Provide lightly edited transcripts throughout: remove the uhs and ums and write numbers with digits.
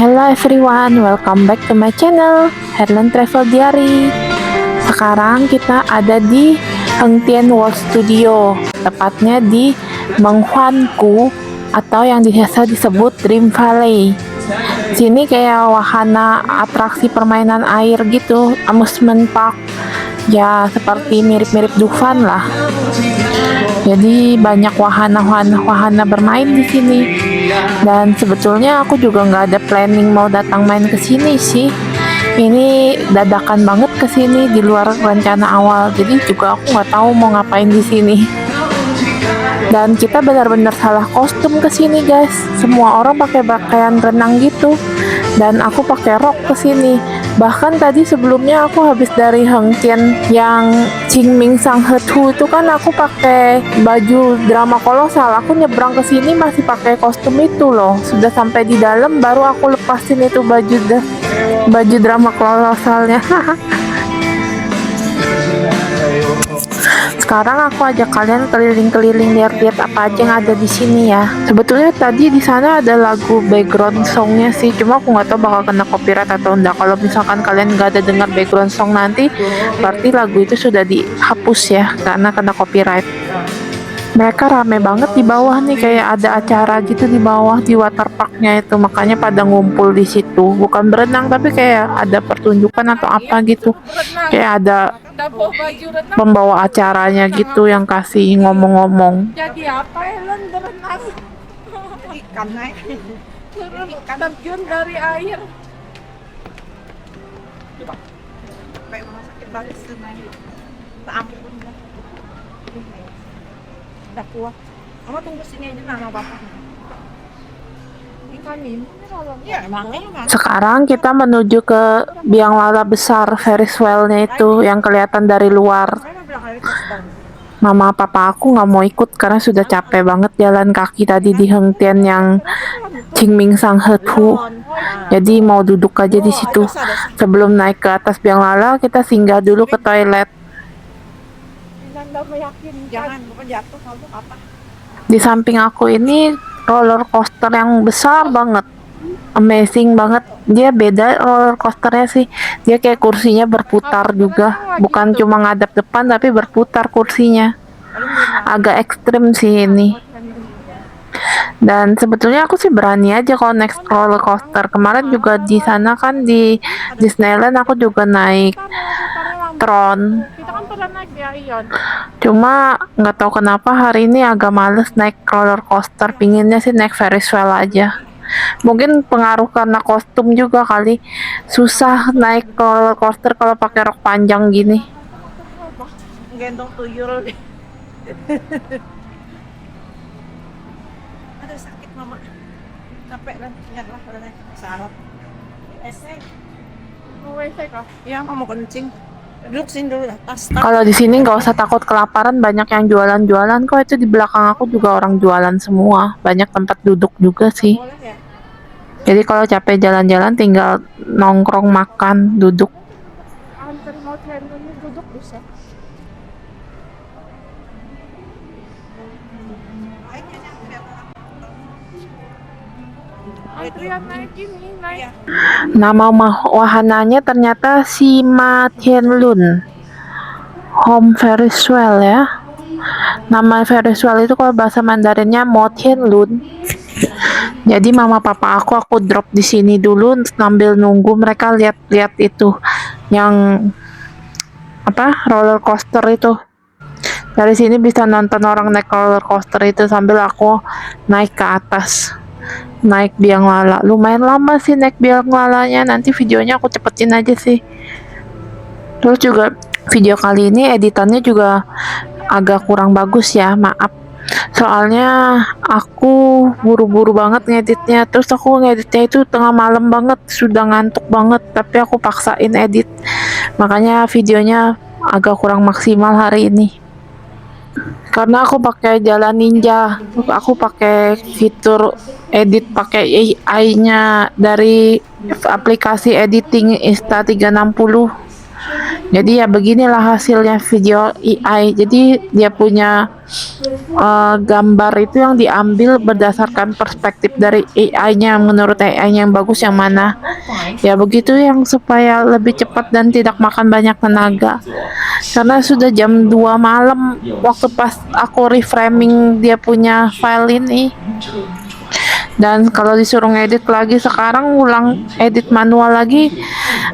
Hello everyone, welcome back to my channel, Herlan Travel Diary. Sekarang kita ada di Heng Tien World Studio, tepatnya di Menghuanku atau yang biasa disebut Dream Valley. Sini kayak wahana atraksi permainan air gitu, amusement park. Ya seperti mirip-mirip Dufan lah. Jadi banyak wahana bermain di sini. Dan sebetulnya aku juga nggak ada planning mau datang main ke sini sih. Ini dadakan banget ke sini di luar rencana awal. Jadi juga aku nggak tahu mau ngapain di sini. Dan kita benar-benar salah kostum ke sini guys. Semua orang pakai pakaian renang gitu. Dan aku pakai rok ke sini. Bahkan tadi sebelumnya aku habis dari Heng Tien yang Qingming Sang He Tu itu kan aku pakai baju drama kolosal. Aku nyebrang ke sini masih pakai kostum itu loh. Sudah sampai di dalam baru aku lepasin itu baju drama kolosalnya. Sekarang aku ajak kalian keliling-keliling lihat-lihat apa aja yang ada di sini ya. Sebetulnya tadi di sana ada lagu background songnya sih, cuma aku nggak tahu bakal kena copyright atau enggak. Kalau misalkan kalian nggak ada dengar background song nanti, berarti lagu itu sudah dihapus ya karena kena copyright. Mereka rame banget di bawah nih, kayak ada acara gitu di bawah di waterparknya itu, makanya pada ngumpul di situ. Bukan berenang tapi kayak ada pertunjukan atau apa gitu, kayak ada pembawa acaranya gitu yang kasih ngomong-ngomong. Jadi apa Ellen berenang? Ikan naik. Terjun dari air. Sampai rumah sakit balik sungai. Tak ampun dah. Udah kuat. Mama tunggu sini aja sama bapak. Ya, Sekarang kita menuju ke biang lala besar Ferris wheel-nya itu yang kelihatan dari luar. Mama papa aku nggak mau ikut karena sudah capek banget jalan kaki tadi di Heng Tien yang Qingming Sang He Tu. Jadi mau duduk aja di situ. Sebelum naik ke atas biang lala, kita singgah dulu ke toilet. Jangan jatuh kamu apa? Di samping aku ini roller coaster yang besar banget, amazing banget. Dia beda roller coasternya sih, dia kayak kursinya berputar juga, bukan cuma ngadap depan tapi berputar kursinya. Agak ekstrim sih ini. Dan sebetulnya aku sih berani aja kalau naik roller coaster. Kemarin juga di sana kan di Disneyland aku juga naik Tron. Kita kan pernah naik di Ion. Cuma nggak tahu kenapa hari ini agak males naik roller coaster. Pinginnya sih naik Ferris wheel aja. Mungkin pengaruh karena kostum juga kali. Susah naik roller coaster kalau pakai rok panjang gini. Gendong tuyul deh. Aduh sakit mama. Capek lah, nyerah udah naik sarap. Mau WC kah? Iya, mau kencing. Duduk sini dulu tas. Kalau di sini nggak usah takut kelaparan, banyak yang jualan-jualan kok. Itu di belakang aku juga orang jualan semua. Banyak tempat duduk juga sih. Boleh ya? Jadi kalau capek jalan-jalan tinggal nongkrong makan, duduk. Antar mau handle duduk bisa. Antrian naik ini, naik. Nama wahananya ternyata si Ma Tien Lun Home Ferris wheel ya. Nama Ferris wheel itu kalau bahasa Mandarinnya Mo Tien Lun. Jadi mama papa aku drop di sini dulu sambil nunggu mereka lihat-lihat itu yang apa roller coaster itu. Dari sini bisa nonton orang naik roller coaster itu sambil aku naik ke atas. Naik biang lala. Lumayan lama sih naik biang lalanya. Nanti videonya aku cepetin aja sih. Terus juga video kali ini editannya juga agak kurang bagus ya, maaf. Soalnya aku buru-buru banget ngeditnya. Terus aku ngeditnya itu tengah malam banget, sudah ngantuk banget, tapi aku paksain edit. Makanya videonya agak kurang maksimal hari ini. Karena aku pakai Jalan Ninja, aku pakai fitur edit pakai AI-nya dari aplikasi editing Insta360. Jadi ya beginilah hasilnya video AI. Jadi dia punya gambar itu yang diambil berdasarkan perspektif dari AI-nya. Menurut AI-nya yang bagus yang mana? Ya begitu, yang supaya lebih cepat dan tidak makan banyak tenaga. Karena sudah jam 2 malam waktu pas aku reframing dia punya file ini. Dan kalau disuruh ngedit lagi sekarang, ulang edit manual lagi,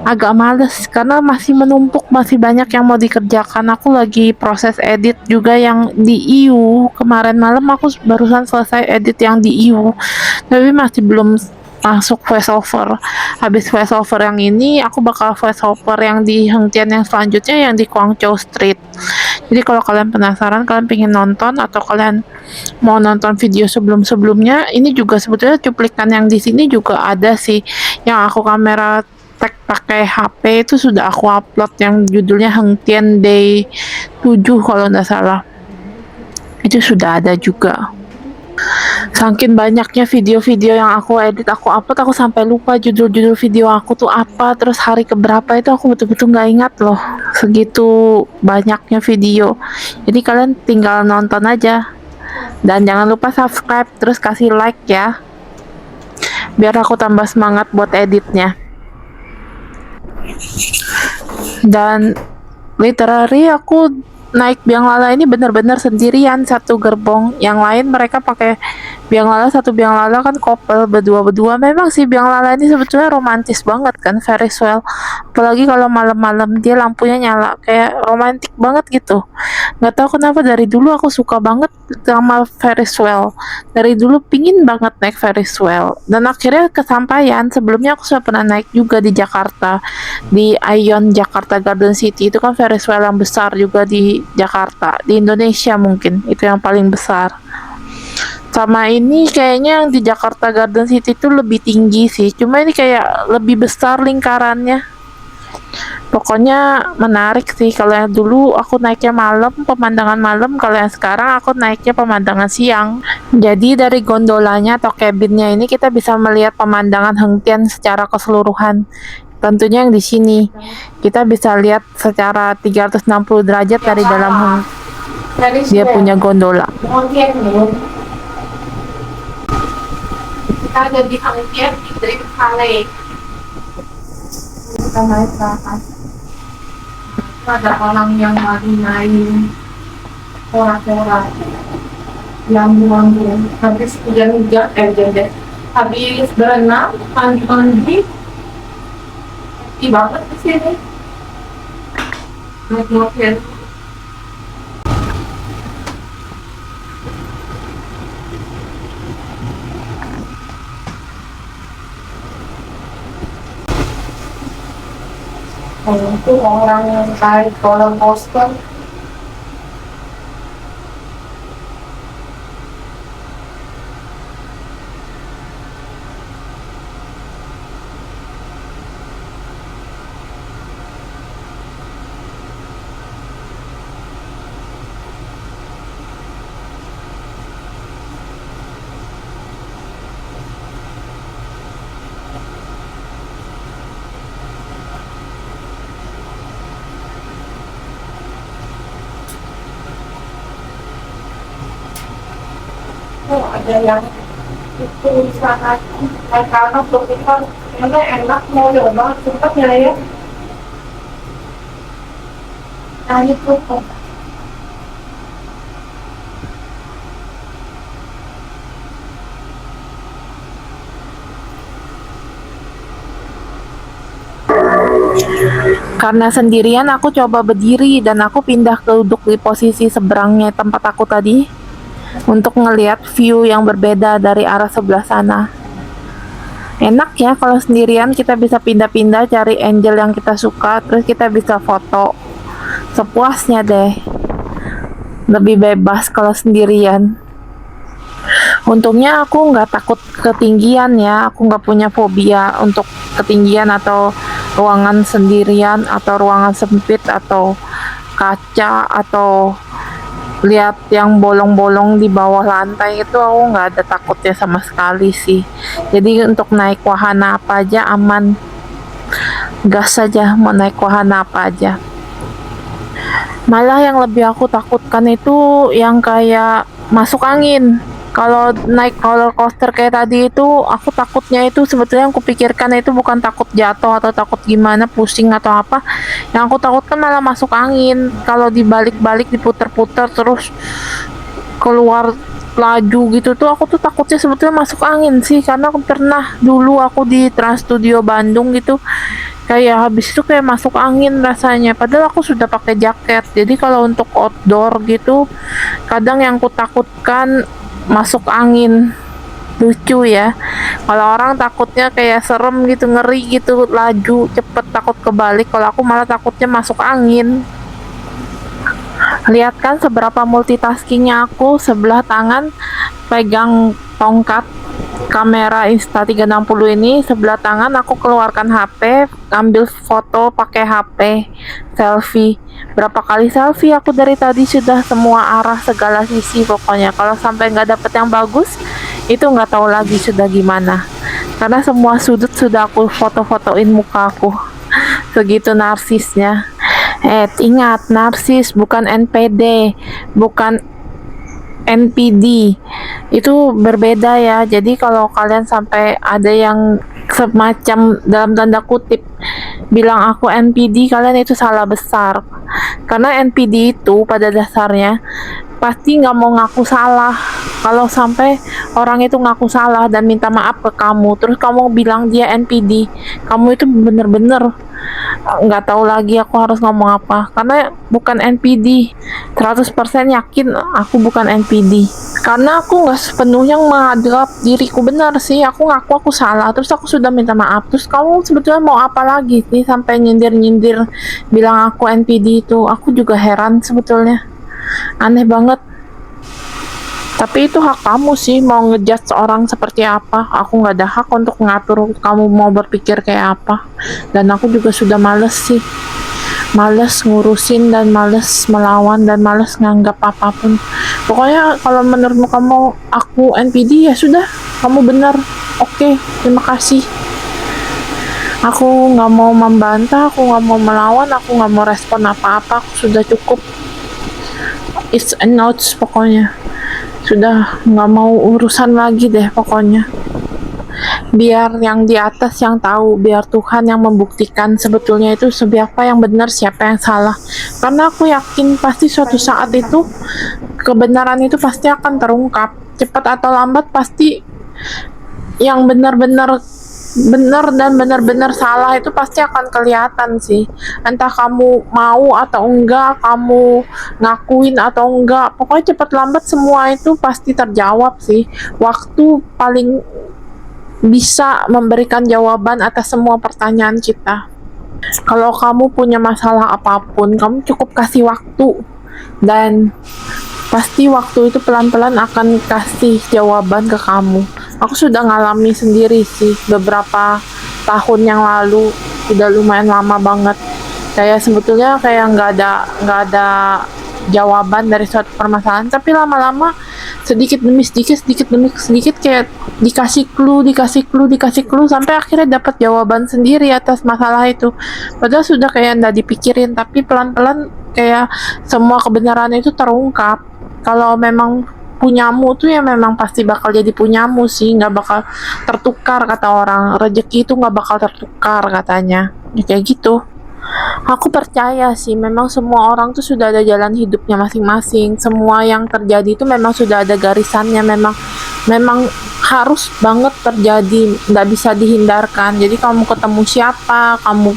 agak males karena masih menumpuk, masih banyak yang mau dikerjakan. Aku lagi proses edit juga yang di EU. Kemarin malam aku barusan selesai edit yang di EU, tapi masih belum masuk voiceover. Habis voiceover yang ini, aku bakal voiceover yang di Hengtian yang selanjutnya, yang di Guangzhou Street. Jadi kalau kalian penasaran, kalian pengen nonton atau kalian mau nonton video sebelum-sebelumnya, ini juga sebetulnya cuplikan yang di sini juga ada sih, yang aku kamera tag pakai HP itu sudah aku upload, yang judulnya Hengtian Day 7 kalau nggak salah, itu sudah ada juga. Saking banyaknya video-video yang aku edit, aku upload, aku sampai lupa judul-judul video aku tuh apa, terus hari keberapa itu aku betul-betul nggak ingat loh, segitu banyaknya video. Jadi kalian tinggal nonton aja. Dan jangan lupa subscribe, terus kasih like ya, biar aku tambah semangat buat editnya. Dan literally aku naik biang lala ini benar-benar sendirian satu gerbong. Yang lain mereka pakai biang lala, satu biang lala kan couple berdua-berdua. Memang sih biang lala ini sebetulnya romantis banget kan, Ferris wheel. Apalagi kalau malam-malam dia lampunya nyala, kayak romantis banget gitu. Nggak tahu kenapa dari dulu aku suka banget sama Ferris wheel. Dari dulu pingin banget naik Ferris wheel. Dan akhirnya kesampaian. Sebelumnya aku sudah pernah naik juga di Jakarta, di Ion Jakarta Garden City. Itu kan Ferris wheel yang besar juga di Jakarta, di Indonesia mungkin itu yang paling besar. Sama ini kayaknya yang di Jakarta Garden City itu lebih tinggi sih, cuma ini kayak lebih besar lingkarannya. Pokoknya menarik sih. Kalau yang dulu aku naiknya malam, pemandangan malam. Kalau yang sekarang aku naiknya pemandangan siang. Jadi dari gondolanya atau cabinnya ini kita bisa melihat pemandangan Hengtian secara keseluruhan. Tentunya yang di sini kita bisa lihat secara 360 derajat dari dalam dia punya gondola. Kita ada di Hengtian di Dream Valley. Kita naik ke atas. Ada orang yang lagi main kora-kora, lambu-lambu. Habis hujan-hujan, habis berenang, mandi-mandi, sepi banget di sini. Naik mobil. Itu orang yang naik roller coaster. Oh, ada yang itu sangat karena kita mana enak, mau coba sempatnya ya. Nah itu karena sendirian, aku coba berdiri dan aku pindah ke duduk di posisi seberangnya tempat aku tadi untuk ngelihat view yang berbeda dari arah sebelah sana. Enak ya kalau sendirian, kita bisa pindah-pindah cari angle yang kita suka, terus kita bisa foto sepuasnya deh. Lebih bebas kalau sendirian. Untungnya aku nggak takut ketinggian ya, aku nggak punya fobia untuk ketinggian atau ruangan sendirian atau ruangan sempit atau kaca atau lihat yang bolong-bolong di bawah lantai. Itu aku nggak ada takutnya sama sekali sih. Jadi untuk naik wahana apa aja aman. gas aja, mau naik wahana apa aja. Malah yang lebih aku takutkan itu yang kayak masuk angin. Kalau naik roller coaster kayak tadi itu, aku takutnya itu sebetulnya yang kupikirkan itu bukan takut jatuh atau takut gimana, pusing atau apa. Yang aku takutkan malah masuk angin. Kalau dibalik-balik, diputer-puter terus keluar laju gitu tuh, aku tuh takutnya sebetulnya masuk angin sih, karena aku pernah dulu aku di Trans Studio Bandung gitu, kayak habis itu kayak masuk angin rasanya, padahal aku sudah pakai jaket. Jadi kalau untuk outdoor gitu kadang yang ku takutkan masuk angin. Lucu ya, kalau orang takutnya kayak serem gitu, ngeri gitu, laju cepet takut kebalik, kalau aku malah takutnya masuk angin. Lihat kan seberapa multitaskingnya aku, sebelah tangan pegang tongkat kamera Insta360 ini, sebelah tangan aku keluarkan HP, ambil foto pakai HP, selfie. Berapa kali selfie aku dari tadi, sudah semua arah, segala sisi pokoknya. Kalau sampai nggak dapet yang bagus, itu nggak tahu lagi sudah gimana. Karena semua sudut sudah aku foto-fotoin muka aku. Segitu narsisnya. Ingat, narsis bukan NPD, bukan NPD. Itu berbeda ya. Jadi kalau kalian sampai ada yang semacam dalam tanda kutip bilang aku NPD, kalian itu salah besar. Karena NPD itu pada dasarnya pasti nggak mau ngaku salah. Kalau sampai orang itu ngaku salah dan minta maaf ke kamu, terus kamu bilang dia NPD, kamu itu bener-bener nggak tahu lagi aku harus ngomong apa. Karena bukan NPD, 100% yakin aku bukan NPD. Karena aku nggak sepenuhnya menganggap diriku benar sih. Aku ngaku aku salah, terus aku sudah minta maaf, terus kamu sebetulnya mau apa lagi sih sampai nyindir-nyindir bilang aku NPD itu. Aku juga heran sebetulnya, aneh banget. Tapi itu hak kamu sih mau ngejudge orang seperti apa. Aku nggak ada hak untuk ngatur kamu mau berpikir kayak apa. Dan aku juga sudah males sih, males ngurusin dan males melawan dan males nganggap apapun. Pokoknya kalau menurutmu kamu aku NPD, ya sudah, kamu benar. Oke, terima kasih. Aku nggak mau membantah, aku nggak mau melawan, aku nggak mau respon apa-apa. Aku sudah cukup. It's a notes pokoknya. Sudah nggak mau urusan lagi deh pokoknya. Biar yang di atas yang tahu, biar Tuhan yang membuktikan sebetulnya itu siapa yang benar, siapa yang salah. Karena aku yakin pasti suatu saat itu kebenaran itu pasti akan terungkap. Cepat atau lambat pasti yang benar-benar benar dan benar-benar salah itu pasti akan kelihatan sih. Entah kamu mau atau enggak, kamu ngakuin atau enggak, pokoknya cepat lambat semua itu pasti terjawab sih. Waktu paling bisa memberikan jawaban atas semua pertanyaan kita. Kalau kamu punya masalah apapun, kamu cukup kasih waktu, dan pasti waktu itu pelan-pelan akan kasih jawaban ke kamu. Aku sudah ngalami sendiri sih beberapa tahun yang lalu, sudah lumayan lama banget. Kayak sebetulnya kayak nggak ada jawaban dari suatu permasalahan, tapi lama-lama sedikit demi sedikit, sedikit demi sedikit kayak dikasih clue sampai akhirnya dapat jawaban sendiri atas masalah itu. Padahal sudah kayak nggak dipikirin, tapi pelan-pelan kayak semua kebenaran itu terungkap. Kalau memang punyamu tuh ya memang pasti bakal jadi punyamu sih, nggak bakal tertukar kata orang. Rezeki itu nggak bakal tertukar katanya, ya kayak gitu. Aku percaya sih memang semua orang tuh sudah ada jalan hidupnya masing-masing. Semua yang terjadi itu memang sudah ada garisannya, memang harus banget terjadi, nggak bisa dihindarkan. Jadi kamu ketemu siapa, kamu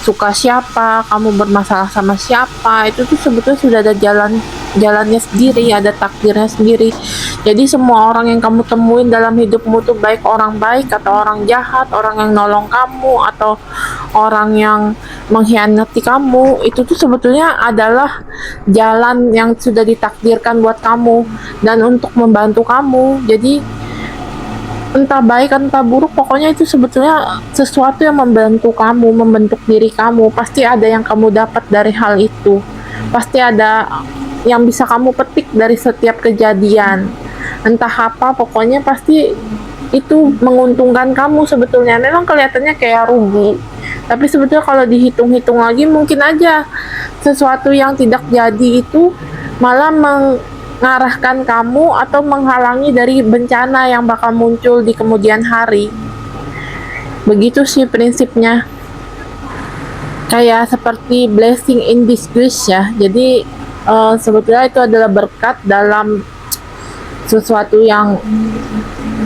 suka siapa, kamu bermasalah sama siapa, itu tuh sebetulnya sudah ada jalannya sendiri, ada takdirnya sendiri. Jadi semua orang yang kamu temuin dalam hidupmu tuh, baik orang baik atau orang jahat, orang yang nolong kamu atau orang yang mengkhianati kamu, itu tuh sebetulnya adalah jalan yang sudah ditakdirkan buat kamu dan untuk membantu kamu. Jadi entah baik entah buruk, pokoknya itu sebetulnya sesuatu yang membantu kamu, membentuk diri kamu. Pasti ada yang kamu dapat dari hal itu, pasti ada yang bisa kamu petik dari setiap kejadian, entah apa, pokoknya pasti itu menguntungkan kamu sebetulnya. Memang kelihatannya kayak rugi, tapi sebetulnya kalau dihitung-hitung lagi mungkin aja sesuatu yang tidak jadi itu malah mengarahkan kamu atau menghalangi dari bencana yang bakal muncul di kemudian hari. Begitu sih prinsipnya. Kayak seperti blessing in disguise ya. Jadi sebetulnya itu adalah berkat dalam sesuatu yang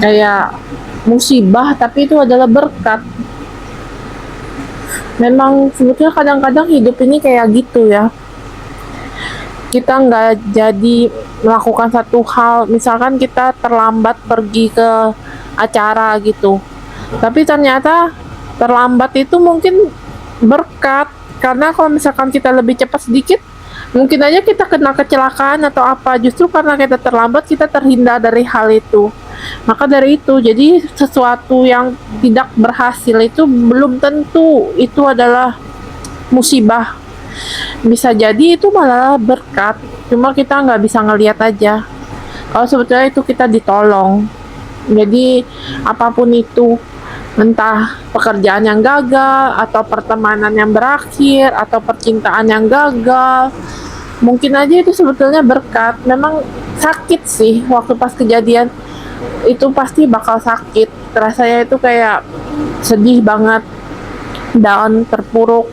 kayak musibah, tapi itu adalah berkat. Memang sebetulnya kadang-kadang hidup ini kayak gitu ya. Kita nggak jadi melakukan satu hal, misalkan kita terlambat pergi ke acara gitu, tapi ternyata terlambat itu mungkin berkat, karena kalau misalkan kita lebih cepat sedikit mungkin aja kita kena kecelakaan atau apa, justru karena kita terlambat kita terhindar dari hal itu. Maka dari itu, jadi sesuatu yang tidak berhasil itu belum tentu itu adalah musibah, bisa jadi itu malah berkat, cuma kita nggak bisa ngelihat aja kalau sebetulnya itu kita ditolong. Jadi apapun itu, entah pekerjaan yang gagal atau pertemanan yang berakhir atau percintaan yang gagal, mungkin aja itu sebetulnya berkat. Memang sakit sih waktu pas kejadian itu, pasti bakal sakit, rasanya itu kayak sedih banget, down, terpuruk,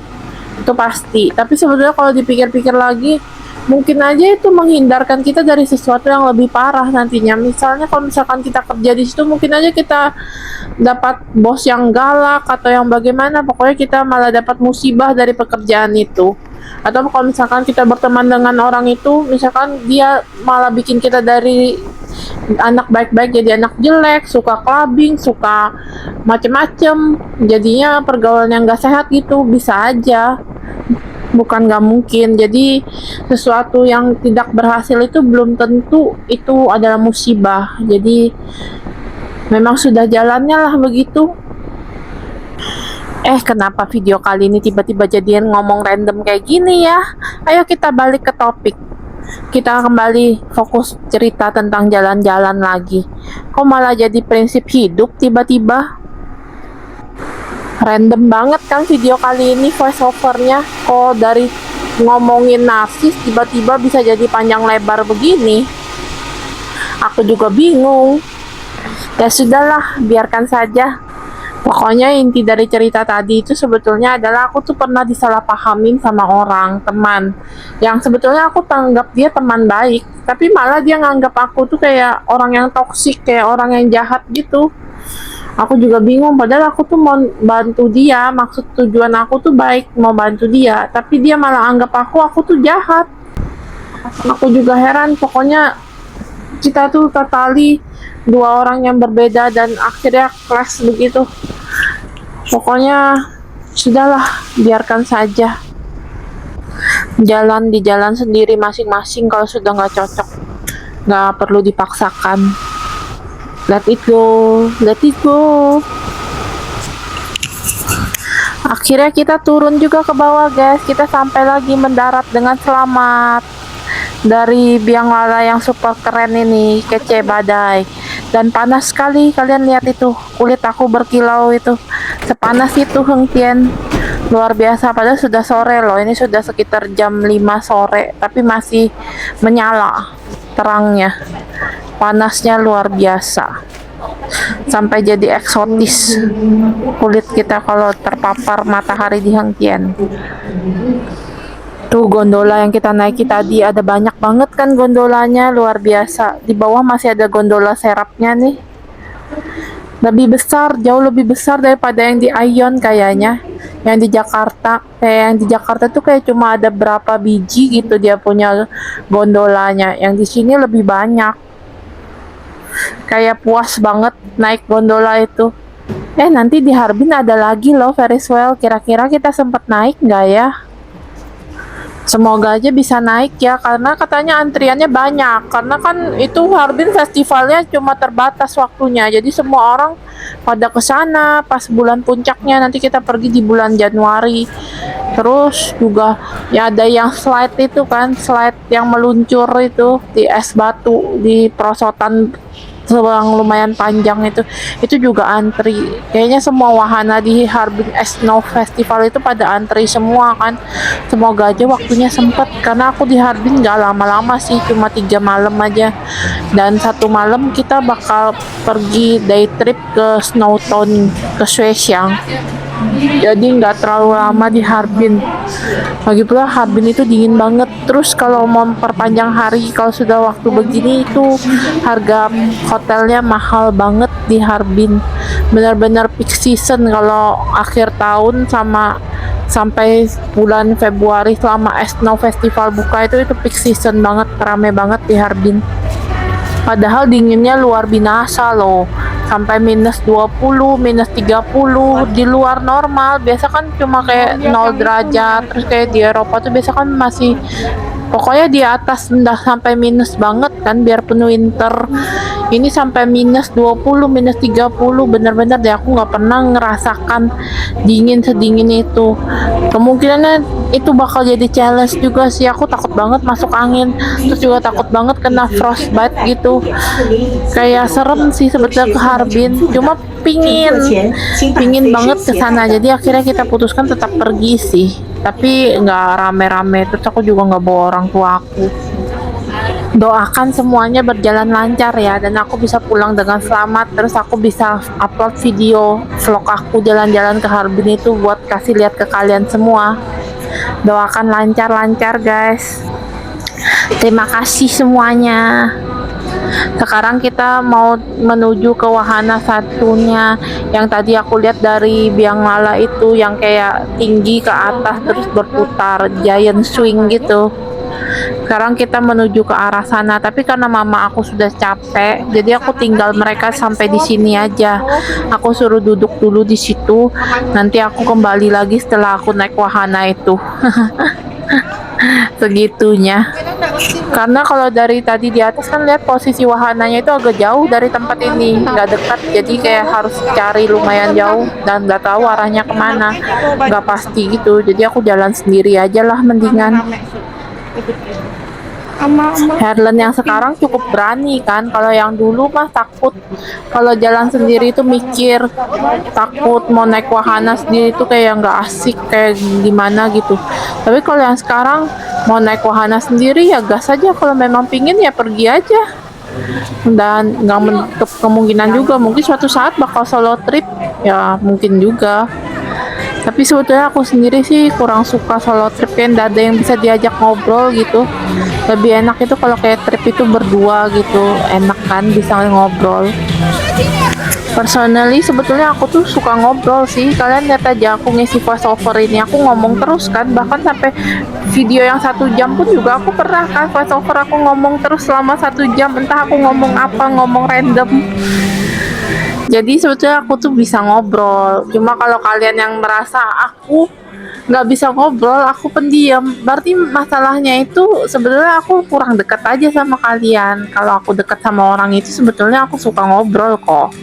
itu pasti. Tapi sebetulnya kalau dipikir-pikir lagi, mungkin aja itu menghindarkan kita dari sesuatu yang lebih parah nantinya. Misalnya kalau misalkan kita kerja di situ, mungkin aja kita dapat bos yang galak atau yang bagaimana, pokoknya kita malah dapat musibah dari pekerjaan itu. Atau kalau misalkan kita berteman dengan orang itu, misalkan dia malah bikin kita dari anak baik-baik jadi anak jelek, suka clubbing, suka macem-macem, jadinya pergaulan yang gak sehat gitu, bisa aja, bukan gak mungkin. Jadi sesuatu yang tidak berhasil itu belum tentu itu adalah musibah. Jadi memang sudah jalannya lah begitu. Kenapa video kali ini tiba-tiba jadian ngomong random kayak gini ya? Ayo kita balik ke topik. Kita kembali fokus cerita tentang jalan-jalan lagi. Kok malah jadi prinsip hidup tiba-tiba? Random banget kan video kali ini voice overnya. Kok dari ngomongin narsis tiba-tiba bisa jadi panjang lebar begini? Aku juga bingung. Ya sudahlah, biarkan saja. Pokoknya inti dari cerita tadi itu sebetulnya adalah aku tuh pernah disalahpahamin sama orang, teman, yang sebetulnya aku tanggap dia teman baik, tapi malah dia nganggap aku tuh kayak orang yang toksik, kayak orang yang jahat gitu. Aku juga bingung, padahal aku tuh mau bantu dia, maksud tujuan aku tuh baik, mau bantu dia, tapi dia malah anggap aku tuh jahat. Aku juga heran, pokoknya kita tuh totally dua orang yang berbeda dan akhirnya clash begitu. Pokoknya sudahlah, biarkan saja. Jalan di jalan sendiri masing-masing kalau sudah nggak cocok, nggak perlu dipaksakan. Let it go, let it go. Akhirnya kita turun juga ke bawah guys, kita sampai lagi mendarat dengan selamat dari biang lala yang super keren ini, kece badai. Dan panas sekali, kalian lihat itu, kulit aku berkilau itu, sepanas itu Heng Tien, luar biasa. Padahal sudah sore loh, ini sudah sekitar jam 5 sore, tapi masih menyala terangnya, panasnya luar biasa, sampai jadi eksotis kulit kita kalau terpapar matahari di Heng Tien. Tuh gondola yang kita naiki tadi, ada banyak banget kan gondolanya, luar biasa. Di bawah masih ada gondola serapnya nih, lebih besar, jauh lebih besar daripada yang di Ion kayaknya, yang di Jakarta. Kayak yang di Jakarta tuh kayak cuma ada berapa biji gitu dia punya gondolanya, yang di sini lebih banyak. Kayak puas banget naik gondola itu. Nanti di Harbin ada lagi loh Ferris wheel, kira-kira kita sempat naik nggak ya? Semoga aja bisa naik ya, karena katanya antriannya banyak, karena kan itu Harbin festivalnya cuma terbatas waktunya, jadi semua orang pada kesana pas bulan puncaknya. Nanti kita pergi di bulan Januari. Terus juga ya ada yang slide itu kan, slide yang meluncur itu di es batu di perosotan selang lumayan panjang itu juga antri. Kayaknya semua wahana di Harbin Snow Festival itu pada antri semua kan. Semoga aja waktunya sempet, karena aku di Harbin gak lama-lama sih, cuma 3 malam aja. Dan 1 malam kita bakal pergi day trip ke Snow Town, ke Shuexiang. Jadi nggak terlalu lama di Harbin. Lagi pula Harbin itu dingin banget. Terus kalau mau memperpanjang hari, kalau sudah waktu begini itu harga hotelnya mahal banget di Harbin. Benar-benar peak season kalau akhir tahun sama sampai bulan Februari selama Snow Festival buka itu peak season banget, rame banget di Harbin. Padahal dinginnya luar binasa loh, sampai minus 20, minus 30 di luar normal. Biasa kan cuma kayak 0 derajat, terus kayak di Eropa tuh biasa kan masih pokoknya di atas udah sampai minus banget kan biarpun winter. Ini sampai minus 20, minus 30, bener-bener deh aku nggak pernah ngerasakan dingin sedingin itu. Kemungkinan itu bakal jadi challenge juga sih. Aku takut banget masuk angin, terus juga takut banget kena frostbite gitu. Kayak serem sih sebetulnya ke Harbin, cuma pingin banget ke sana. Jadi akhirnya kita putuskan tetap pergi sih, tapi nggak rame-rame. Terus aku juga nggak bawa orang tua aku. Doakan semuanya berjalan lancar ya, dan aku bisa pulang dengan selamat. Terus aku bisa upload video vlog aku jalan-jalan ke Harbin itu buat kasih lihat ke kalian semua. Doakan lancar-lancar guys. Terima kasih semuanya. Sekarang kita mau menuju ke wahana satunya yang tadi aku lihat dari Biang Lala itu, yang kayak tinggi ke atas terus berputar, giant swing gitu. Sekarang kita menuju ke arah sana, tapi karena mama aku sudah capek, jadi aku tinggal mereka sampai di sini aja. Aku suruh duduk dulu di situ, nanti aku kembali lagi setelah aku naik wahana itu. Segitunya. Karena kalau dari tadi di atas kan lihat posisi wahananya itu agak jauh dari tempat ini, nggak dekat, jadi kayak harus cari lumayan jauh dan nggak tahu arahnya kemana, nggak pasti gitu. Jadi aku jalan sendiri aja lah mendingan. Herlen yang sekarang cukup berani kan, kalau yang dulu mah takut. Kalau jalan sendiri itu mikir, takut mau naik wahana sendiri itu kayak nggak asik, kayak gimana gitu. Tapi kalau yang sekarang mau naik wahana sendiri ya gas aja, kalau memang pingin ya pergi aja. Dan nggak menutup kemungkinan juga mungkin suatu saat bakal solo trip, ya mungkin juga. Tapi sebetulnya aku sendiri sih kurang suka solo trip, kan ada yang bisa diajak ngobrol gitu. Lebih enak itu kalau kayak trip itu berdua gitu, enak kan bisa ngobrol. Personally sebetulnya aku tuh suka ngobrol sih. Kalian lihat aja aku ngisi voice over ini, aku ngomong terus kan, bahkan sampai video yang 1 jam pun juga aku pernah kan voice over, aku ngomong terus selama 1 jam, entah aku ngomong apa, ngomong random. Jadi sebetulnya aku tuh bisa ngobrol. Cuma kalau kalian yang merasa aku nggak bisa ngobrol, aku pendiam, berarti masalahnya itu sebenarnya aku kurang dekat aja sama kalian. Kalau aku dekat sama orang itu sebetulnya aku suka ngobrol kok.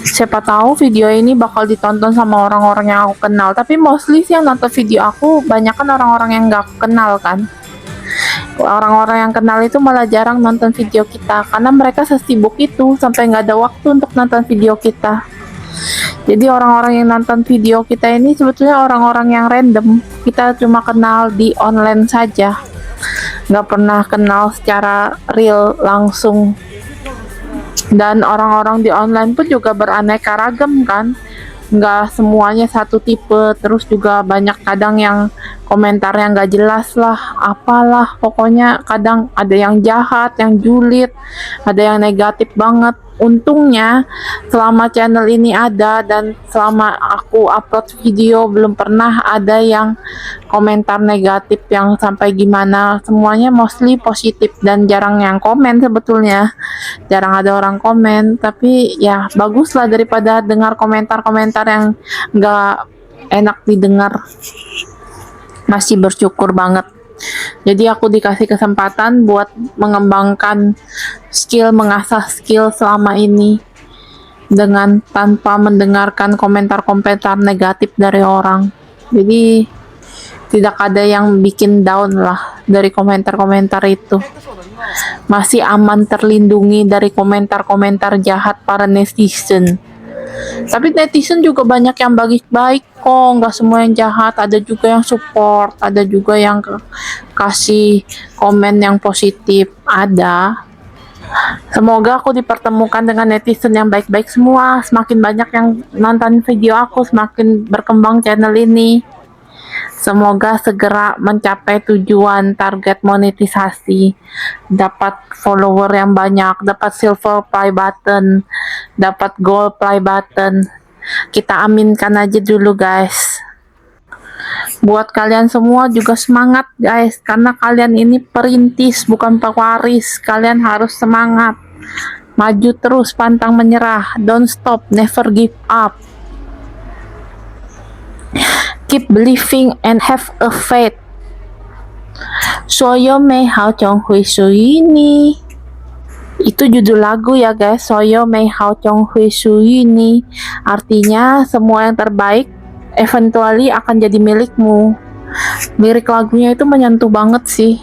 Siapa tahu video ini bakal ditonton sama orang-orang yang aku kenal. Tapi mostly sih yang nonton video aku banyak kan orang-orang yang nggak aku kenal kan. Orang-orang yang kenal itu malah jarang nonton video kita, karena mereka sesibuk itu sampai nggak ada waktu untuk nonton video kita. Jadi orang-orang yang nonton video kita ini sebetulnya orang-orang yang random, kita cuma kenal di online saja, nggak pernah kenal secara real langsung. Dan orang-orang di online pun juga beraneka ragam kan, nggak semuanya satu tipe. Terus juga banyak kadang yang komentar yang nggak jelas lah, apalah pokoknya. Kadang ada yang jahat, yang julid, ada yang negatif banget. Untungnya selama channel ini ada dan selama aku upload video belum pernah ada yang komentar negatif yang sampai gimana. Semuanya mostly positif dan jarang yang komen sebetulnya. Jarang ada orang komen, tapi ya bagus lah daripada dengar komentar-komentar yang nggak enak didengar. Masih bersyukur banget. Jadi aku dikasih kesempatan buat mengembangkan skill, mengasah skill selama ini dengan tanpa mendengarkan komentar-komentar negatif dari orang. Jadi tidak ada yang bikin down lah dari komentar-komentar itu. masih aman terlindungi dari komentar-komentar jahat para netizen. Tapi netizen juga banyak yang baik-baik kok, nggak semua yang jahat, ada juga yang support, ada juga yang kasih komen yang positif, ada. Semoga aku dipertemukan dengan netizen yang baik-baik semua. Semakin banyak yang nonton video aku, semakin berkembang channel ini. Semoga segera mencapai tujuan target monetisasi, dapat follower yang banyak, dapat silver play button, dapat gold play button. Kita aminkan aja dulu guys. Buat kalian semua juga semangat guys, karena kalian ini perintis bukan pewaris. Kalian harus semangat, maju terus, pantang menyerah, don't stop, never give up. Keep believing and have a faith. 所有美好总会属于你。Itu judul lagu ya guys, 所有美好总会属于你. Artinya semua yang terbaik eventually akan jadi milikmu. Lirik lagunya itu menyentuh banget sih.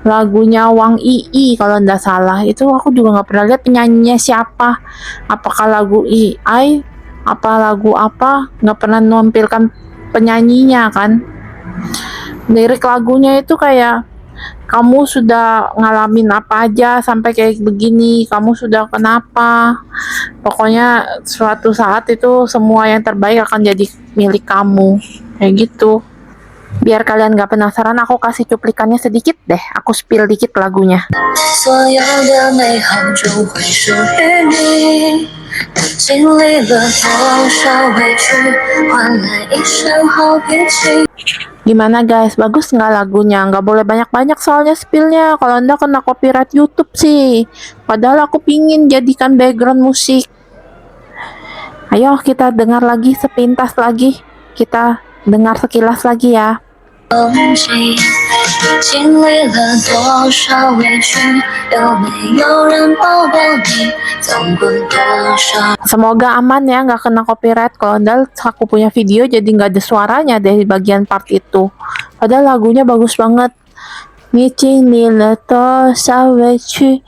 Lagunya Wang Ii kalau nggak salah. Itu aku juga nggak pernah lihat penyanyinya siapa. Apakah lagu AI? Apa lagu apa? Nggak pernah menampilkan penyanyinya kan. Lirik lagunya itu kayak, kamu sudah ngalamin apa aja sampai kayak begini, kamu sudah kenapa, pokoknya suatu saat itu semua yang terbaik akan jadi milik kamu, kayak gitu. Biar kalian gak penasaran, aku kasih cuplikannya sedikit deh, aku spill dikit lagunya. 所有的美好就会属于你，经历了多少委屈，换来一身好脾气。 Gimana guys, bagus nggak lagunya? Nggak boleh banyak-banyak soalnya spillnya, kalau enggak kena copyright YouTube sih. Padahal aku pingin jadikan background musik. Ayo kita dengar lagi sepintas lagi, kita dengar sekilas lagi ya. 经历了多少委屈，有没有人抱抱你？走过多少？ Semoga aman ya, nggak kena copyright. Kalau enggak aku punya video jadi nggak ada suaranya dari bagian part itu. Padahal lagunya bagus banget. 你经历了多少委屈?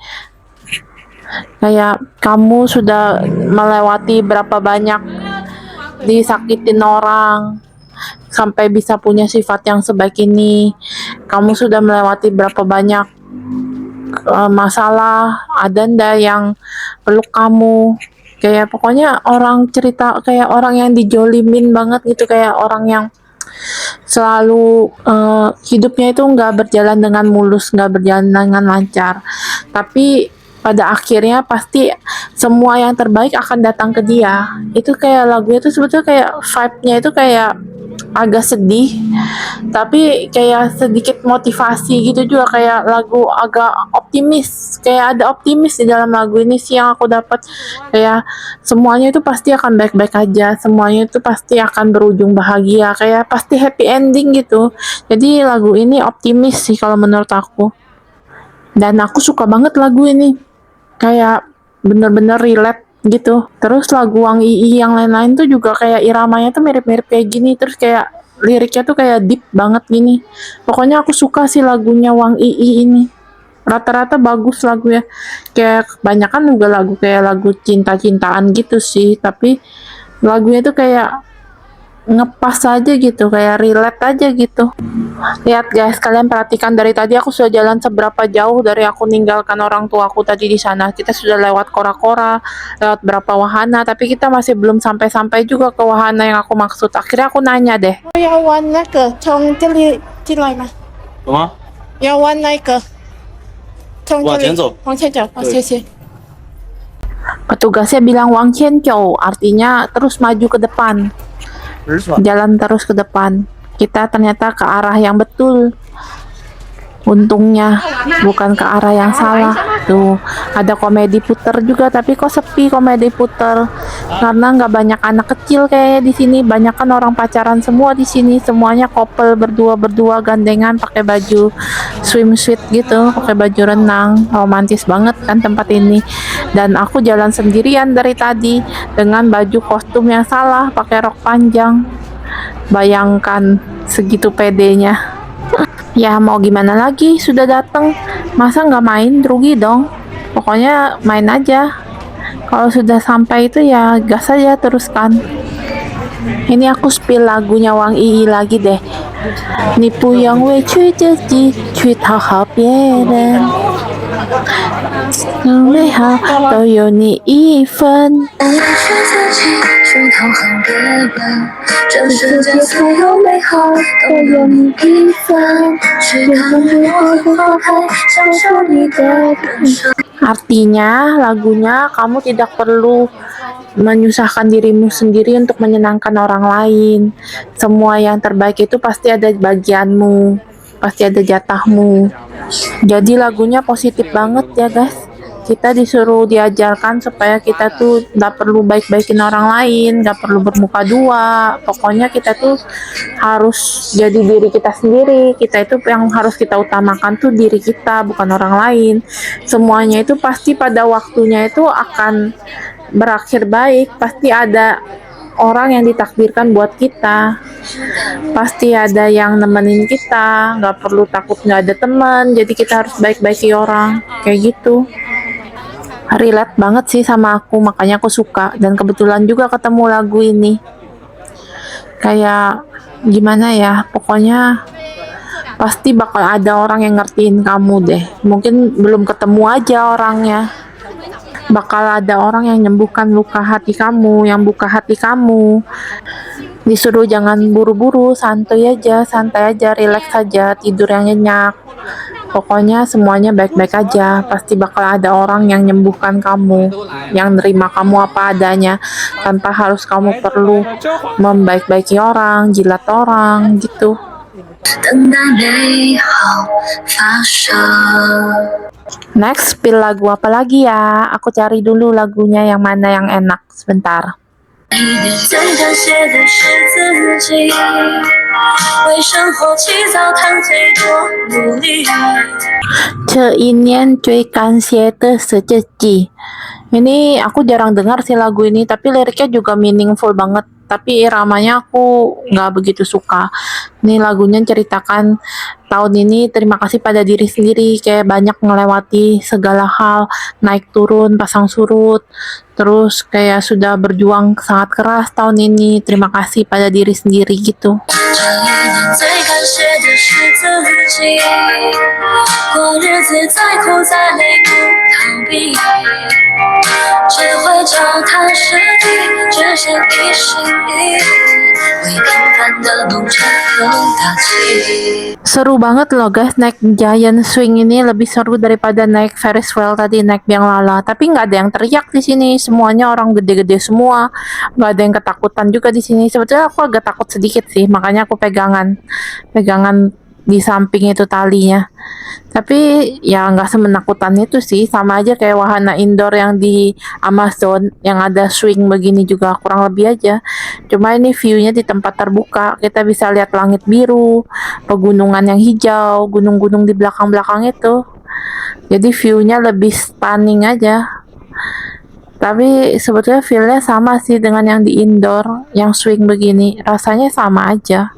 Kayak kamu sudah melewati berapa banyak disakitin orang sampai bisa punya sifat yang sebaik ini. Kamu sudah melewati berapa banyak masalah, ada ndak yang peluk kamu, kayak pokoknya orang cerita kayak orang yang dijolimin banget gitu, kayak orang yang selalu hidupnya itu nggak berjalan dengan mulus, nggak berjalan dengan lancar, tapi pada akhirnya pasti semua yang terbaik akan datang ke dia. Itu kayak lagunya itu sebetulnya kayak vibe-nya itu kayak agak sedih, tapi kayak sedikit motivasi gitu juga, kayak lagu agak optimis, kayak ada optimis di dalam lagu ini sih yang aku dapat. Kayak semuanya itu pasti akan baik-baik aja, semuanya itu pasti akan berujung bahagia, kayak pasti happy ending gitu. Jadi lagu ini optimis sih kalau menurut aku, dan aku suka banget lagu ini, kayak bener-bener relate gitu. Terus lagu Wang Ii yang lain-lain tuh juga kayak iramanya tuh mirip-mirip kayak gini, terus kayak liriknya tuh kayak deep banget gini. Pokoknya aku suka sih lagunya Wang Ii ini, rata-rata bagus lagunya. Kayak kebanyakan juga lagu kayak lagu cinta-cintaan gitu sih, tapi lagunya tuh kayak ngepas aja gitu, kayak relate aja gitu. Lihat guys, kalian perhatikan dari tadi aku sudah jalan seberapa jauh dari aku meninggalkan orang tua aku tadi di sana. Kita sudah lewat kora-kora, lewat berapa wahana, tapi kita masih belum sampai-sampai juga ke wahana yang aku maksud. Akhirnya aku nanya deh. 要玩那个从这里进来吗？什么？要玩那个从这里往前走。往前走。好，谢谢。 Petugasnya bilang Wang Qian Chou, artinya terus maju ke depan. Jalan terus ke depan. Kita ternyata ke arah yang betul. Untungnya bukan ke arah yang salah. Tuh, ada komedi puter juga, tapi kok sepi komedi puter. Karena nggak banyak anak kecil kayaknya di sini, banyak kan orang pacaran semua di sini. Semuanya couple berdua gandengan pakai baju swimsuit gitu, pakai baju renang. Romantis banget kan tempat ini. Dan aku jalan sendirian dari tadi dengan baju kostum yang salah, pakai rok panjang. Bayangkan segitu pedenya. Ya mau gimana lagi, sudah datang. Masa nggak main, rugi dong. Pokoknya main aja. Kalau sudah sampai itu ya gas aja teruskan. Ini aku spill lagunya Wang Yi lagi deh. 你不用委屈自己去讨好别人，美好都有你一份。不委屈自己去讨好别人，这世界所有美好都有你一份。去看我的花开，享受你的人生。 Artinya lagunya kamu tidak perlu menyusahkan dirimu sendiri untuk menyenangkan orang lain. Semua yang terbaik itu pasti ada bagianmu, pasti ada jatahmu. Jadi lagunya positif banget ya guys. Kita disuruh diajarkan supaya kita tuh gak perlu baik-baikin orang lain, gak perlu bermuka dua. Pokoknya kita tuh harus jadi diri kita sendiri. Kita itu yang harus kita utamakan tuh diri kita, bukan orang lain. Semuanya itu pasti pada waktunya itu akan berakhir baik. Pasti ada orang yang ditakdirkan buat kita, pasti ada yang nemenin kita, nggak perlu takut nggak ada teman, jadi kita harus baik-baiki orang, kayak gitu. Relate banget sih sama aku, makanya aku suka, dan kebetulan juga ketemu lagu ini. Kayak gimana ya, pokoknya pasti bakal ada orang yang ngertiin kamu deh. Mungkin belum ketemu aja orangnya. Bakal ada orang yang menyembuhkan luka hati kamu, yang buka hati kamu. Disuruh jangan buru-buru, santai aja, relax aja, tidur yang nyenyak. Pokoknya semuanya baik-baik aja. Pasti bakal ada orang yang menyembuhkan kamu, yang nerima kamu apa adanya, tanpa harus kamu perlu membaik-baiki orang, jilat orang, gitu. 等待美好发生。 Next, spill lagu apa lagi ya? Aku cari dulu lagunya yang mana yang enak. Sebentar. 一年最感谢的是自己，为生活起早贪黑多努力。这一年最感谢的是自己。Ini aku jarang dengar sih lagu ini, tapi liriknya juga meaningful banget. Tapi iramanya aku nggak begitu suka. Ini lagunya ceritakan tahun ini terima kasih pada diri sendiri, kayak banyak melewati segala hal, naik turun, pasang surut, terus kayak sudah berjuang sangat keras tahun ini, terima kasih pada diri sendiri gitu. 这一年最感谢的是自己，过日子再苦再累不逃避，只会脚踏实地，只想一心一意，为平凡的梦成功打气。 Seru banget loh guys, naik Giant Swing ini lebih seru daripada naik Ferris wheel tadi, naik biang lala. Tapi nggak ada yang teriak di sini, semuanya orang gede-gede semua, nggak ada yang ketakutan juga di sini. Sebetulnya aku agak takut sedikit sih, makanya aku pegangan di samping itu talinya. Tapi ya nggak semenakutkan itu sih, sama aja kayak wahana indoor yang di Amazon yang ada swing begini juga, kurang lebih aja. Cuma ini view-nya di tempat terbuka, kita bisa lihat langit biru, pegunungan yang hijau, gunung-gunung di belakang-belakang itu. Jadi view-nya lebih stunning aja. Tapi sebetulnya feel-nya sama sih dengan yang di indoor, yang swing begini, rasanya sama aja.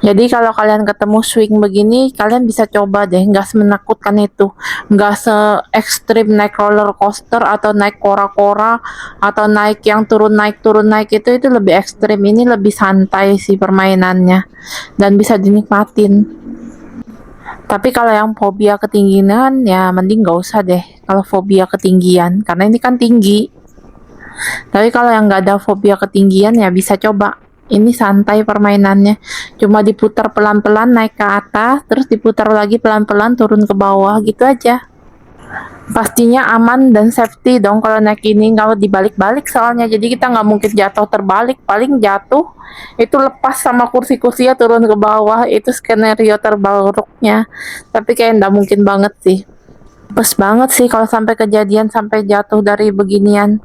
Jadi kalau kalian ketemu swing begini, kalian bisa coba deh, nggak semenakutkan itu, nggak se-ekstrim naik roller coaster atau naik kora-kora atau naik yang turun naik itu lebih ekstrim. Ini lebih santai sih permainannya dan bisa dinikmatin. Tapi kalau yang fobia ketinggian ya mending nggak usah deh kalau fobia ketinggian, karena ini kan tinggi. Tapi kalau yang nggak ada fobia ketinggian ya bisa coba. Ini santai permainannya, cuma diputar pelan-pelan naik ke atas, terus diputar lagi pelan-pelan turun ke bawah gitu aja. Pastinya aman dan safety dong kalau naik ini, kalau dibalik-balik soalnya, jadi kita nggak mungkin jatuh terbalik, paling jatuh itu lepas sama kursi-kursinya turun ke bawah, itu skenario terburuknya. Tapi kayak nggak mungkin banget sih. Pas banget sih kalau sampai kejadian sampai jatuh dari beginian.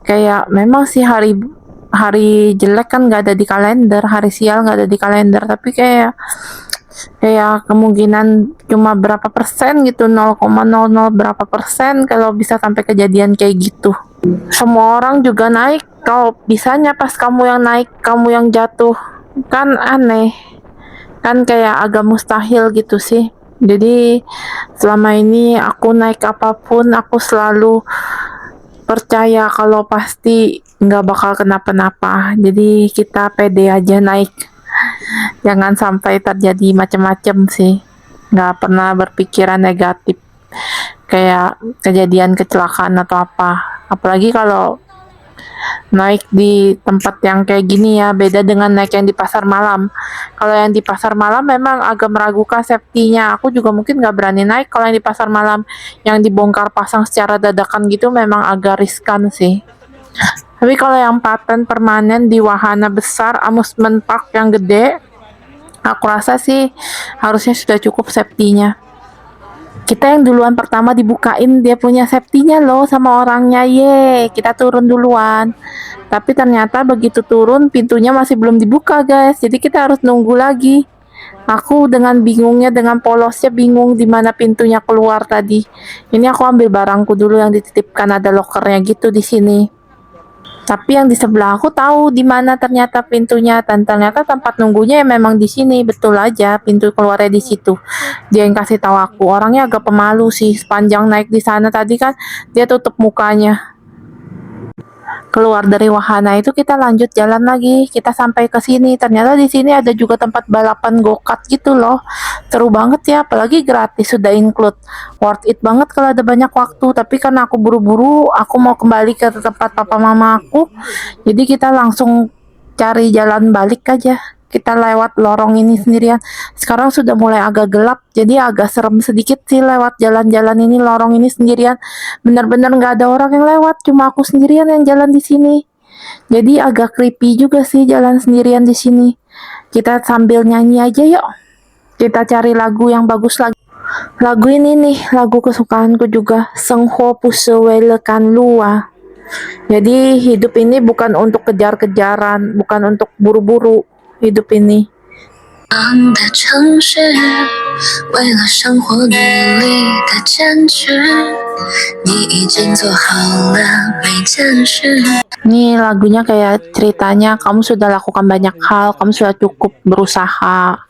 Kayak memang sih hari jelek kan nggak ada di kalender, hari sial nggak ada di kalender, tapi kayak kemungkinan cuma berapa persen gitu, 0,00 berapa persen kalau bisa sampai kejadian kayak gitu. Semua orang juga naik, kalau bisanya pas kamu yang naik, kamu yang jatuh, kan aneh. kan kayak agak mustahil gitu sih. Jadi selama ini aku naik apapun aku selalu percaya kalau pasti nggak bakal kenapa-napa. Jadi kita pede aja naik. Jangan sampai terjadi macam-macam sih. Nggak pernah berpikiran negatif kayak kejadian kecelakaan atau apa. Apalagi kalau naik di tempat yang kayak gini ya, beda dengan naik yang di pasar malam. Kalau yang di pasar malam memang agak meragukan safety-nya. Aku juga mungkin nggak berani naik kalau yang di pasar malam yang dibongkar pasang secara dadakan gitu memang agak riskan sih. Tapi kalau yang paten permanen di wahana besar, amusement park yang gede, aku rasa sih harusnya sudah cukup safety-nya. Kita yang duluan pertama dibukain dia punya safety-nya loh sama orangnya, ye kita turun duluan. Tapi ternyata begitu turun pintunya masih belum dibuka guys, jadi kita harus nunggu lagi. Aku dengan bingungnya, dengan polosnya bingung di mana pintunya keluar tadi. Ini aku ambil barangku dulu yang dititipkan, ada lokernya gitu di sini. Tapi yang di sebelah aku tahu di mana ternyata pintunya, dan ternyata tempat nunggunya ya memang di sini, betul aja pintu keluarnya di situ. Dia yang kasih tahu aku, orangnya agak pemalu sih, sepanjang naik di sana tadi kan dia tutup mukanya. Keluar dari wahana itu kita lanjut jalan lagi, kita sampai ke sini. Ternyata di sini ada juga tempat balapan go-kart gitu loh. Seru banget ya, apalagi gratis sudah include. Worth it banget kalau ada banyak waktu. Tapi karena aku buru-buru, aku mau kembali ke tempat papa mama aku. Jadi kita langsung cari jalan balik aja. Kita lewat lorong ini sendirian. Sekarang sudah mulai agak gelap, jadi agak serem sedikit sih lewat jalan-jalan ini, lorong ini sendirian. Benar-benar nggak ada orang yang lewat, cuma aku sendirian yang jalan di sini. Jadi agak creepy juga sih jalan sendirian di sini. Kita sambil nyanyi aja yuk. Kita cari lagu yang bagus lagi. Lagu ini nih, lagu kesukaanku juga. Sengho Pusewele Kan Lua. Jadi hidup ini bukan untuk kejar-kejaran, bukan untuk buru-buru. Hidup ini 的城市，为了生活努力的坚持，你已经做好了每件事。 Nih lagunya kayak ceritanya kamu sudah lakukan banyak hal, kamu sudah cukup berusaha.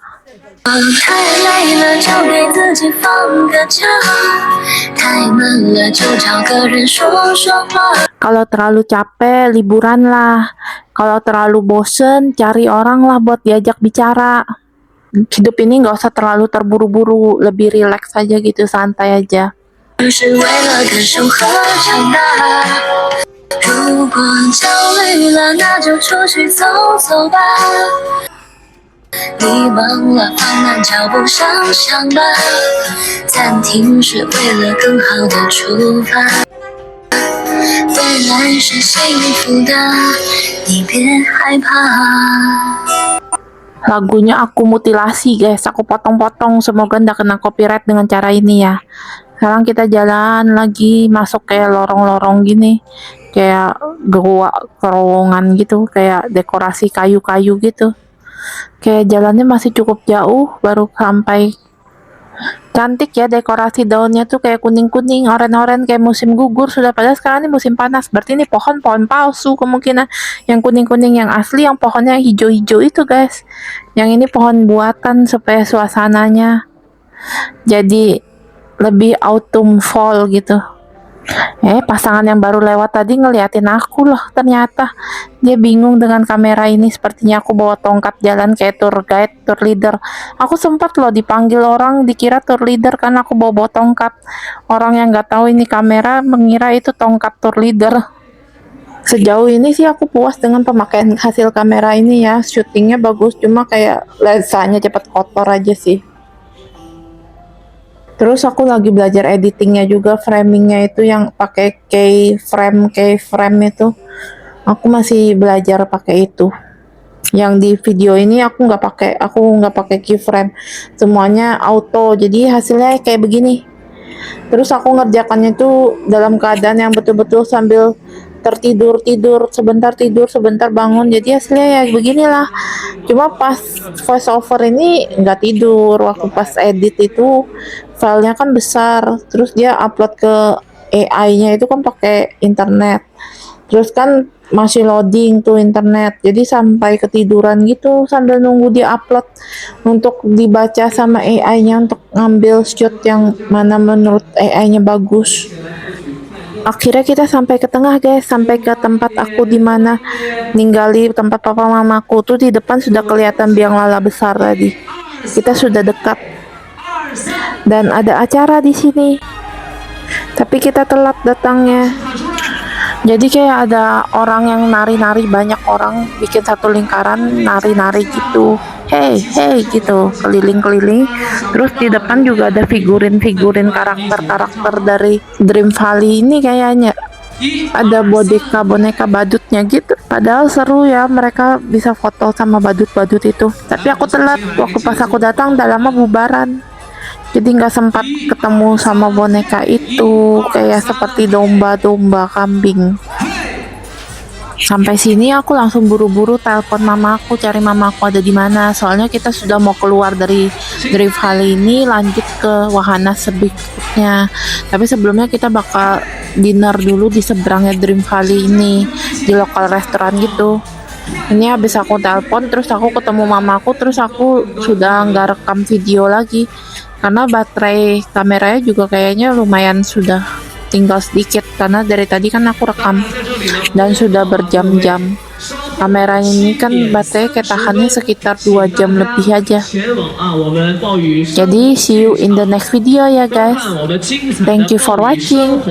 太累了就给自己放个假，太闷了就找个人说说话。 Kalau terlalu capek, liburan lah. Kalau terlalu bosen, cari orang lah buat diajak bicara. Hidup ini nggak usah terlalu terburu-buru, lebih rileks aja gitu, santai aja. 是为了感受和长大。如果焦虑了，那就出去走走吧。你忘了放慢脚步，想想吧。暂停是为了更好的出发。未来是幸福的，你别害怕。 Lagunya aku mutilasi guys, aku potong-potong, semoga nggak kena copyright dengan cara ini ya. Sekarang kita jalan lagi, masuk kayak lorong-lorong gini, kayak gua terowongan gitu, kayak dekorasi kayu-kayu gitu. Kayak jalannya masih cukup jauh, baru sampai. Cantik ya dekorasi daunnya tuh kayak kuning-kuning, oren-oren kayak musim gugur sudah, padahal sekarang ini musim panas. Berarti ini pohon-pohon palsu kemungkinan. Yang kuning-kuning yang asli, yang pohonnya hijau-hijau itu guys. Yang ini pohon buatan supaya suasananya jadi lebih autumn fall gitu. Pasangan yang baru lewat tadi ngeliatin aku loh, ternyata dia bingung dengan kamera ini. Sepertinya aku bawa tongkat jalan kayak tour guide, tour leader. Aku sempat loh dipanggil orang, dikira tour leader karena aku bawa tongkat. Orang yang nggak tahu ini kamera mengira itu tongkat tour leader. Sejauh ini sih aku puas dengan pemakaian hasil kamera ini ya, syutingnya bagus, cuma kayak lensanya cepat kotor aja sih. Terus aku lagi belajar editingnya juga, framingnya itu yang pakai keyframe itu. Aku masih belajar pakai itu. Yang di video ini aku nggak pakai keyframe, semuanya auto. Jadi hasilnya kayak begini. Terus aku ngerjakannya itu dalam keadaan yang betul-betul sambil tidur sebentar bangun, jadi hasilnya ya beginilah. Cuma pas voice over ini nggak tidur, waktu pas edit itu filenya kan besar, terus dia upload ke AI-nya itu kan pakai internet, terus kan masih loading tuh internet, jadi sampai ketiduran gitu sambil nunggu dia upload untuk dibaca sama AI-nya untuk ngambil shot yang mana menurut AI-nya bagus. Akhirnya kita sampai ke tengah guys, sampai ke tempat aku di mana ninggali tempat papa mamaku tuh. Di depan sudah kelihatan biang lala besar tadi, kita sudah dekat dan ada acara di sini, tapi kita telat datangnya. Jadi kayak ada orang yang nari-nari, banyak orang bikin satu lingkaran nari-nari gitu, hey hey gitu, keliling-keliling. Terus di depan juga ada figurin-figurin karakter-karakter dari Dream Valley ini kayaknya. Ada boneka badutnya gitu. Padahal seru ya, mereka bisa foto sama badut-badut itu. Tapi aku telat, waktu pas aku datang udah lama bubaran. Jadi nggak sempat ketemu sama boneka itu, kayak seperti domba-domba kambing. Sampai sini aku langsung buru-buru telepon mamaku, cari mamaku ada di mana. Soalnya kita sudah mau keluar dari Dream Valley ini, lanjut ke wahana berikutnya. Tapi sebelumnya kita bakal dinner dulu di seberangnya Dream Valley ini, di lokal restoran gitu. Ini habis aku telepon, terus aku ketemu mamaku, terus aku sudah nggak rekam video lagi karena baterai kameranya juga kayaknya lumayan sudah tinggal sedikit, karena dari tadi kan aku rekam dan sudah berjam-jam. Kamera ini kan baterai kayak tahannya sekitar 2 jam lebih aja. Jadi see you in the next video ya guys. Thank you for watching.